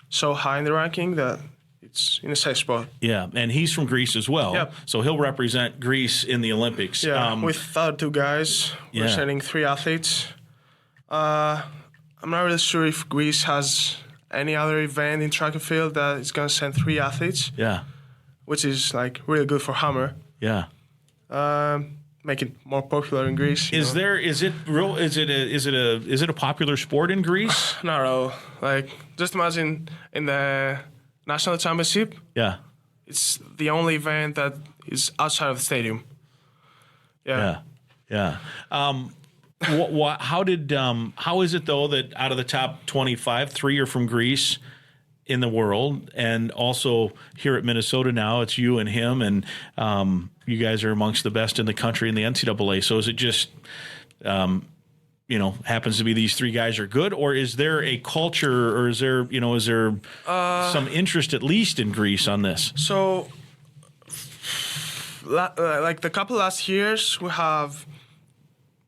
Speaker 6: so high in the ranking that it's in a safe spot.
Speaker 1: Yeah, and he's from Greece as well.
Speaker 6: Yep.
Speaker 1: So he'll represent Greece in the Olympics.
Speaker 6: Yeah, with the other 2 guys. We're sending 3 athletes. I'm not really sure if Greece has any other event in track and field that is going to send 3 athletes.
Speaker 1: Yeah.
Speaker 6: Which is, like, really good for Hammer.
Speaker 1: Yeah.
Speaker 6: Make it more popular in Greece.
Speaker 1: Is it a popular sport in Greece?
Speaker 6: Not at all. Like, just imagine in the national championship. Yeah. It's the only event that is outside of the stadium. Yeah.
Speaker 1: How is it though that out of the top 25, 3 are from Greece in the world, and also here at Minnesota now, it's you and him, and you guys are amongst the best in the country in the NCAA. So is it just, happens to be these 3 guys are good, or is there a culture, or is there some interest at least in Greece on this?
Speaker 6: So, like the couple last years, we have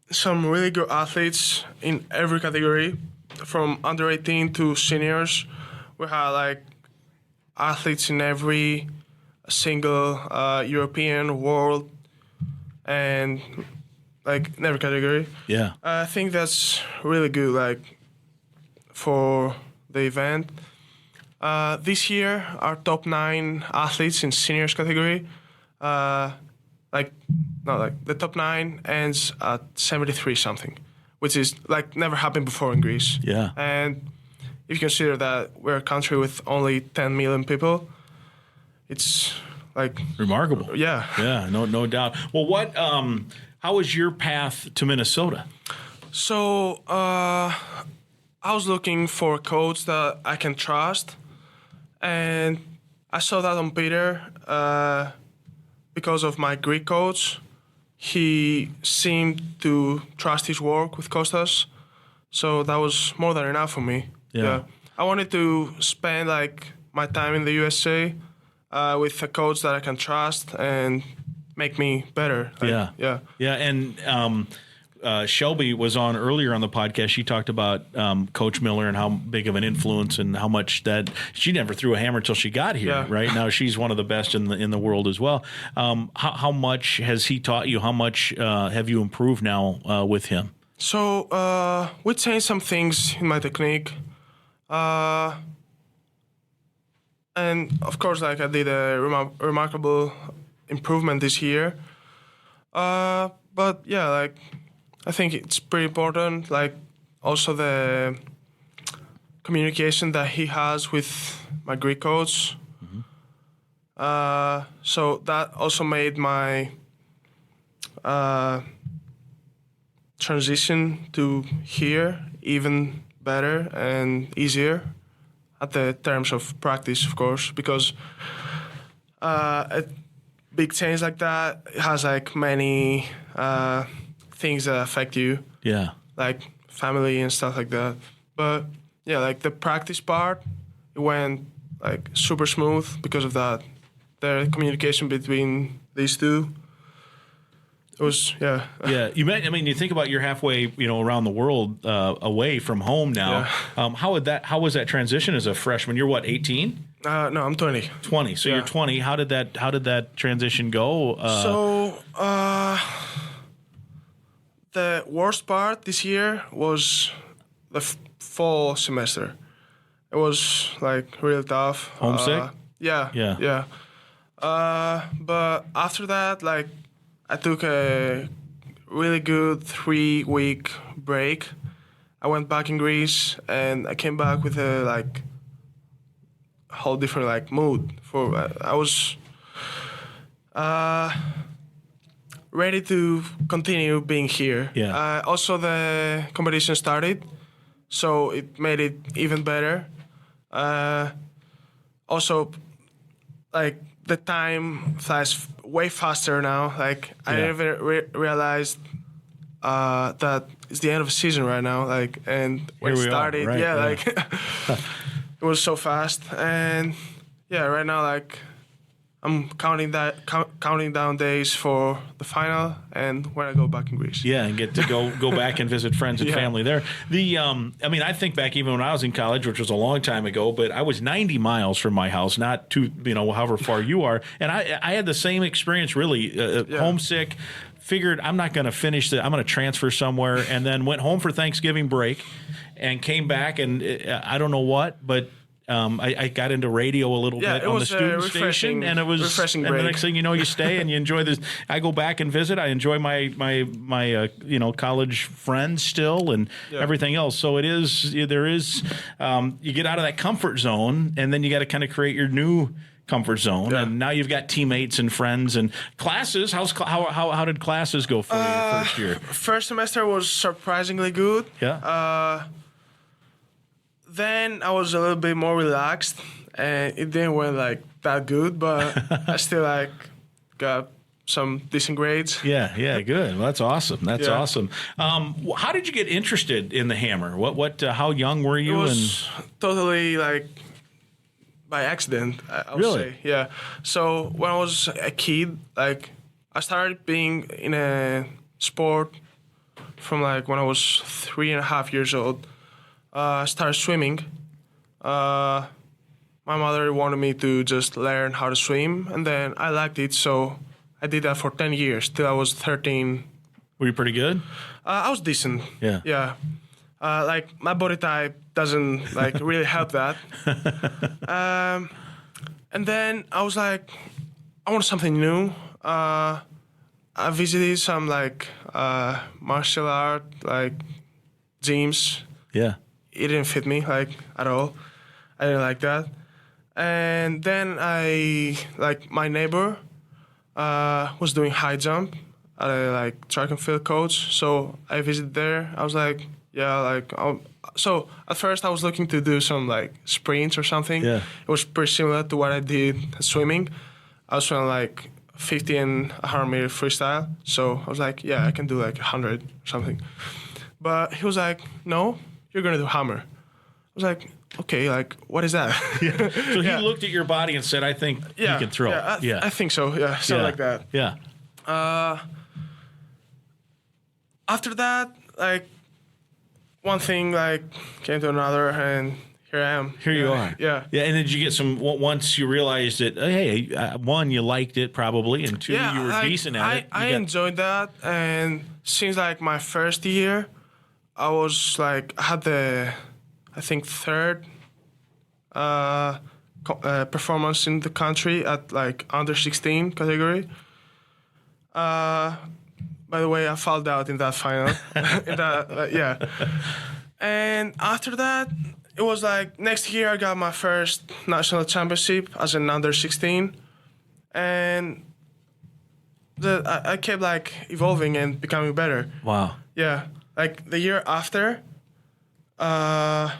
Speaker 6: some really good athletes in every category, from under 18 to seniors. We have like athletes in every single European, world, and like in every category.
Speaker 1: Yeah.
Speaker 6: I think that's really good, like, for the event. This year, our top 9 athletes in seniors category, the top 9 ends at 73 something, which is like never happened before in Greece.
Speaker 1: Yeah.
Speaker 6: And if you consider that we're a country with only 10 million people, it's like
Speaker 1: remarkable.
Speaker 6: Yeah.
Speaker 1: Yeah, no doubt. Well, how was your path to Minnesota?
Speaker 6: So I was looking for a coach that I can trust, and I saw that on Peter because of my Greek coach. He seemed to trust his work with Kostas, so that was more than enough for me. Yeah. I wanted to spend like my time in the USA with a coach that I can trust and make me better. Yeah.
Speaker 1: And Shelby was on earlier on the podcast. She talked about Coach Miller and how big of an influence and how much that she never threw a hammer until she got here. Yeah. Right now, she's one of the best in the world as well. How much has he taught you? How much have you improved now with him?
Speaker 6: So we changed some things in my technique. And of course, like, I did a remarkable improvement this year. But yeah, like, I think it's pretty important. Like, also the communication that he has with my Greek coach. So that also made my transition to here even better and easier at the terms of practice, of course, because a big change like that has like many things that affect you.
Speaker 1: Yeah.
Speaker 6: Like family and stuff like that. But yeah, like the practice part, it went like super smooth because of that. The communication between these two. It was, yeah.
Speaker 1: Yeah, you think about you're halfway, around the world, away from home now.
Speaker 6: Yeah.
Speaker 1: How was that transition as a freshman? You're what, 18?
Speaker 6: No, I'm 20.
Speaker 1: 20. So
Speaker 6: Yeah.
Speaker 1: you're 20. How did that transition go?
Speaker 6: The worst part this year was the fall semester. It was like really tough.
Speaker 1: Homesick?
Speaker 6: Yeah.
Speaker 1: Yeah.
Speaker 6: But after that, like, I took a really good 3-week break. I went back in Greece and I came back with a like whole different like mood. I was ready to continue being here.
Speaker 1: Yeah.
Speaker 6: Also, the competition started, so it made it even better. Also, like, the time flies way faster now. Like, I never realized that it's the end of the season right now. Like, and when
Speaker 1: Here
Speaker 6: it
Speaker 1: we are,
Speaker 6: started,
Speaker 1: right, yeah.
Speaker 6: like, it was so fast. And yeah, right now, like, I'm counting down days for the final and when I go back in Greece.
Speaker 1: Yeah, and get to go back and visit friends and
Speaker 6: Yeah.
Speaker 1: family there. I think back even when I was in college, which was a long time ago, but I was 90 miles from my house, not to, however far you are. And I had the same experience, really, homesick, figured I'm not going to finish I'm going to transfer somewhere, and then went home for Thanksgiving break and came back, and I don't know what, but I got into radio a little bit on the student station, and it was
Speaker 6: refreshing
Speaker 1: and
Speaker 6: break.
Speaker 1: the next thing you know, you stay and you enjoy this. I go back and visit. I enjoy my college friends still and everything else. So there is you get out of that comfort zone, and then you got to kind of create your new comfort zone.
Speaker 6: Yeah.
Speaker 1: And now you've got teammates and friends and classes. How did classes go for your first year?
Speaker 6: First semester was surprisingly good.
Speaker 1: Yeah.
Speaker 6: Then I was a little bit more relaxed, and it didn't went like that good, but I still like got some decent grades.
Speaker 1: Yeah, good. Well, that's awesome. That's
Speaker 6: Yeah.
Speaker 1: awesome. How did you get interested in the hammer? How young were
Speaker 6: It
Speaker 1: you?
Speaker 6: was totally like by accident, I would
Speaker 1: Really?
Speaker 6: say. Yeah. So when I was a kid, like, I started being in a sport from like when I was 3.5 years old. I started swimming. My mother wanted me to just learn how to swim, and then I liked it, so I did that for 10 years till I was 13.
Speaker 1: Were you pretty good?
Speaker 6: I was decent.
Speaker 1: Yeah.
Speaker 6: Yeah. Like, my body type doesn't like really help that. And then I was like, I want something new. I visited some like martial art like gyms.
Speaker 1: Yeah.
Speaker 6: It didn't fit me like at all. I didn't like that. And then my neighbor was doing high jump at a like track and field coach. So I visited there. I was like, so at first I was looking to do some like sprints or something.
Speaker 1: Yeah.
Speaker 6: It was pretty similar to what I did swimming. I was running like 50 and 100 meter freestyle. So I was like, yeah, I can do like 100 or something. But he was like, no, you're going to do hammer. I was like, okay, like, what is that?
Speaker 1: So he looked at your body and said, I think you can throw.
Speaker 6: Yeah, I think so. Yeah, something like that.
Speaker 1: Yeah.
Speaker 6: After that, like, one thing like came to another, and here I am.
Speaker 1: Here you are.
Speaker 6: Yeah.
Speaker 1: Yeah. And did you get once you realized that, hey, one, you liked it probably, and two, you were decent at it.
Speaker 6: I enjoyed that. And since like my first year, I was like, I had I think, third performance in the country at like under 16 category. By the way, I fouled out in that final. Yeah. And after that, it was like next year I got my first national championship as an under 16, and I kept like evolving and becoming better.
Speaker 1: Wow.
Speaker 6: Yeah, like the year after, I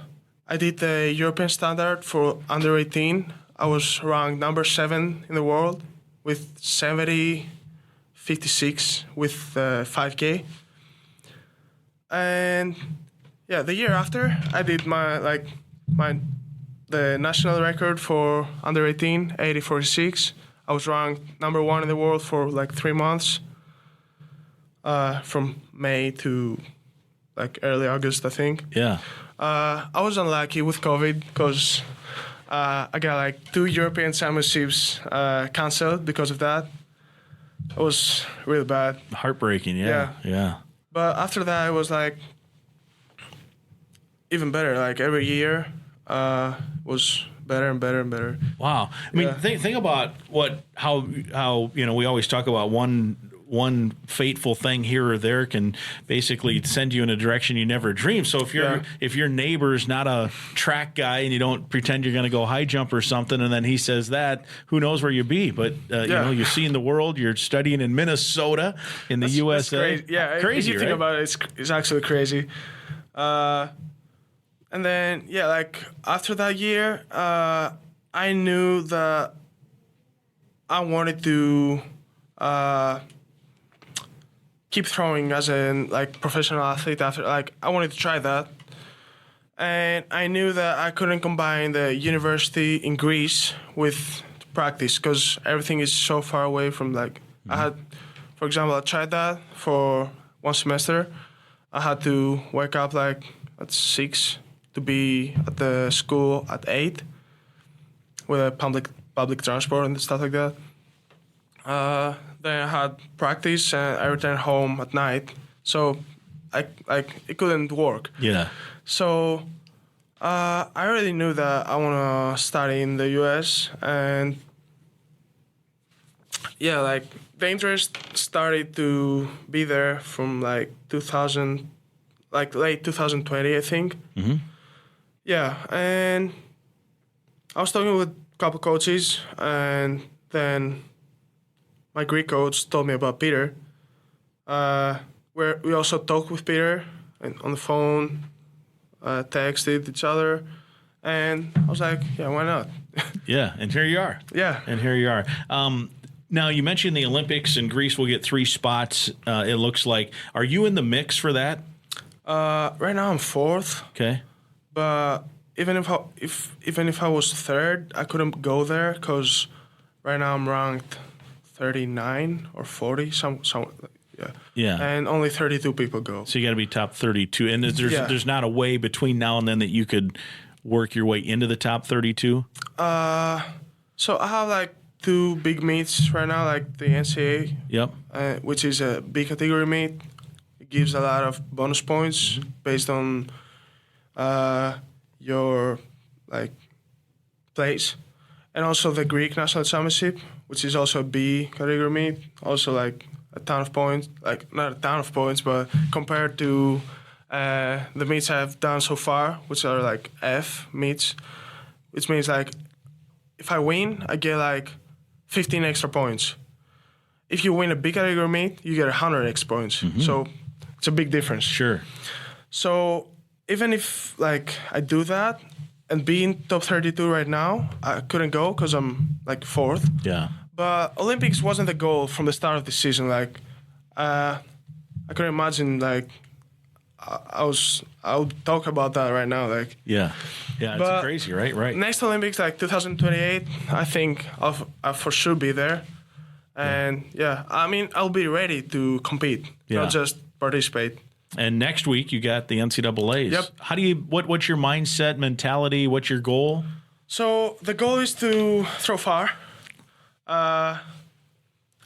Speaker 6: did the European standard for under 18. I was ranked number 7 in the world with 56 with 5K. And yeah, the year after, I did the national record for under 18, 80.46. I was ranked number 1 in the world for like 3 months, from May to like early August, I think.
Speaker 1: Yeah.
Speaker 6: I was unlucky with COVID because I got like 2 European championships canceled because of that. It was really bad.
Speaker 1: Heartbreaking, yeah.
Speaker 6: But after that, it was like even better. Like every year was better and better and better.
Speaker 1: Wow. I mean, think about how we always talk about one fateful thing here or there can basically send you in a direction you never dreamed. So if your neighbor's not a track guy and you don't pretend you're going to go high jump or something, and then he says that, who knows where you'll be? But you're seeing the world. You're studying in Minnesota, in the USA.
Speaker 6: That's crazy. Yeah,
Speaker 1: crazy.
Speaker 6: If you think about it, it's actually crazy. And then like after that year, I knew that I wanted to keep throwing as a like professional athlete. After like I wanted to try that, and I knew that I couldn't combine the university in Greece with practice because everything is so far away from like I had, for example, I tried that for 1 semester. I had to wake up like at 6 to be at the school at 8 with a public transport and stuff like that. Then I had practice and I returned home at night, so it couldn't work.
Speaker 1: Yeah.
Speaker 6: So I already knew that I want to study in the US, and like the interest started to be there from like 2000, like late 2020, I think.
Speaker 1: Mm-hmm.
Speaker 6: Yeah, and I was talking with a couple coaches, and then my Greek coach told me about Peter, where we also talked with Peter and on the phone, texted each other, and I was like, yeah, why not?
Speaker 1: Yeah, and here you are.
Speaker 6: Yeah.
Speaker 1: And here you are. Now, you mentioned the Olympics, and Greece will get 3 spots, it looks like. Are you in the mix for that?
Speaker 6: Right now I'm 4th.
Speaker 1: Okay.
Speaker 6: But even if I was 3rd, I couldn't go there because right now I'm ranked 39 or 40,
Speaker 1: Yeah.
Speaker 6: and only 32 people go.
Speaker 1: So you got to be top 32, and there's not a way between now and then that you could work your way into the top 32.
Speaker 6: So I have like 2 big meets right now, like the NCAA,
Speaker 1: Yep.
Speaker 6: Which is a big category meet. It gives a lot of bonus points based on your like place, and also the Greek National Championship, which is also a B category meet, also like a ton of points, like not a ton of points, but compared to the meets I've done so far, which are like F meets, which means like if I win, I get like 15 extra points. If you win a big category meet, you get 100 extra points. Mm-hmm. So it's a big difference.
Speaker 1: Sure.
Speaker 6: So even if like I do that and be in top 32 right now, I couldn't go because I'm like 4th.
Speaker 1: Yeah.
Speaker 6: But Olympics wasn't the goal from the start of the season. Like I couldn't imagine like I would talk about that right now. Like
Speaker 1: yeah, it's crazy, right? Right.
Speaker 6: Next Olympics, like 2028, I think I'll for sure be there, and I mean I'll be ready to compete, not just participate.
Speaker 1: And next week you got the NCAA's.
Speaker 6: Yep.
Speaker 1: How do you? What's your mindset, mentality? What's your goal?
Speaker 6: So the goal is to throw far. I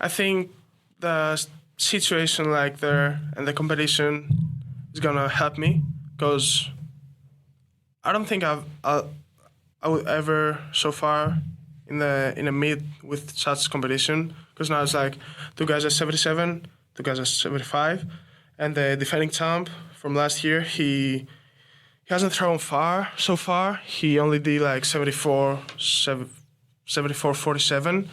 Speaker 6: think the situation like there and the competition is gonna help me because I don't think I would ever so far in a meet with such competition, because now it's like 2 guys at 77, 2 guys at 75, and the defending champ from last year he he hasn't thrown far so far. He only did like 47.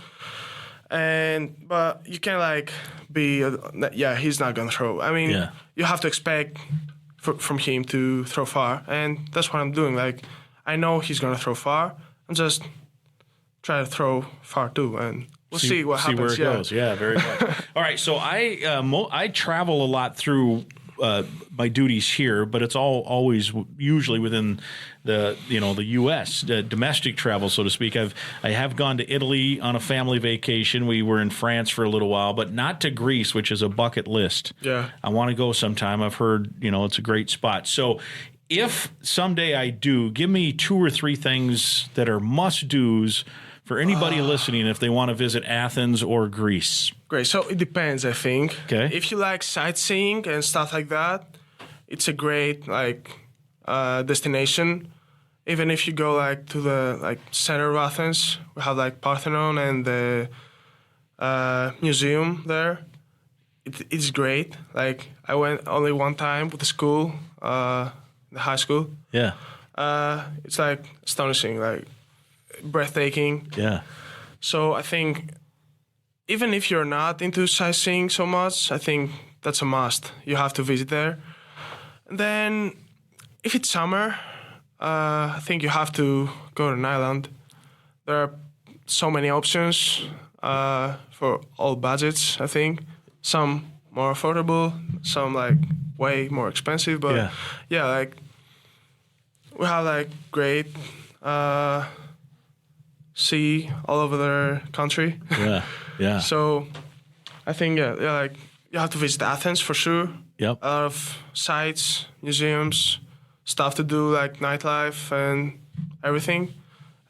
Speaker 6: But you can like he's not gonna throw. I mean, you have to expect from him to throw far, and that's what I'm doing. Like, I know he's gonna throw far. I'm just try to throw far too, and we'll see what happens.
Speaker 1: See where it goes. Yeah, very good. All right, so I travel a lot through my duties here, but it's always usually within the U.S. Domestic travel, so to speak. I have gone to Italy on a family vacation. We were in France for a little while, but not to Greece, which is a bucket list.
Speaker 6: Yeah,
Speaker 1: I want to go sometime. I've heard it's a great spot. So if someday I do, give me 2 or 3 things that are must-dos for anybody listening if they want to visit Athens or Greece.
Speaker 6: Great. So it depends, I think.
Speaker 1: Okay.
Speaker 6: If you like sightseeing and stuff like that, it's a great destination. Even if you go like to the center of Athens, we have like Parthenon and the museum there. It's great. Like, I went only one time with the school, the high school.
Speaker 1: Yeah.
Speaker 6: It's like astonishing, like breathtaking.
Speaker 1: Yeah.
Speaker 6: So I think even if you're not into sightseeing so much, I think that's a must. You have to visit there. And then if it's summer, I think you have to go to an island. There are so many options for all budgets, I think. Some more affordable, some like way more expensive. But yeah like we have like great sea all over the country.
Speaker 1: Yeah.
Speaker 6: So I think like you have to visit Athens for sure.
Speaker 1: Yep.
Speaker 6: A lot of sites, museums, stuff to do like nightlife and everything,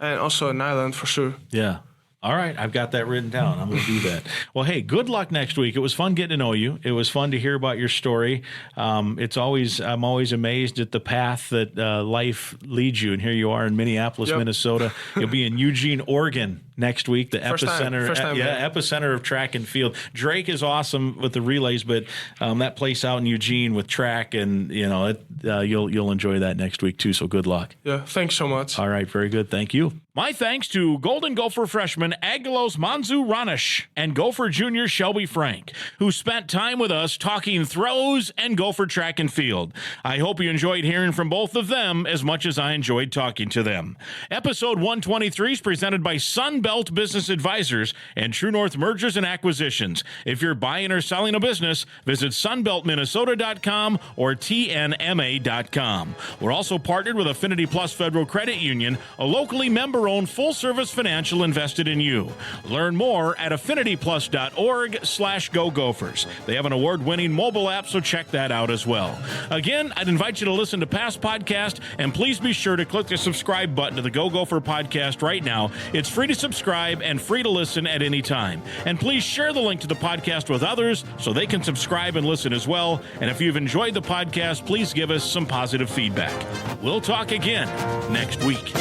Speaker 6: and also an island for sure.
Speaker 1: Yeah. All right, I've got that written down. I'm going to do that. Well, hey, good luck next week. It was fun getting to know you. It was fun to hear about your story. I'm always amazed at the path that life leads you. And here you are in Minneapolis, Minnesota. You'll be in Eugene, Oregon next week, the epicenter of track and field. Drake is awesome with the relays, but that place out in Eugene with track, and you'll enjoy that next week too. So good luck.
Speaker 6: Yeah, thanks so much.
Speaker 1: All right, very good. Thank you. My thanks to Golden Gopher freshman Angelos Mantzouranis and Gopher junior Shelby Frank, who spent time with us talking throws and Gopher track and field. I hope you enjoyed hearing from both of them as much as I enjoyed talking to them. Episode 123 is presented by Sunbelt Business Advisors and True North Mergers and Acquisitions. If you're buying or selling a business, visit sunbeltminnesota.com or tnma.com. We're also partnered with Affinity Plus Federal Credit Union, a locally member-owned full-service financial invested in you. Learn more at affinityplus.org/Go Gophers. They have an award-winning mobile app, so check that out as well. Again, I'd invite you to listen to past podcasts, and please be sure to click the subscribe button to the Go Gopher Podcast right now. It's free to subscribe and free to listen at any time. And please share the link to the podcast with others so they can subscribe and listen as well. And if you've enjoyed the podcast, please give us some positive feedback. We'll talk again next week.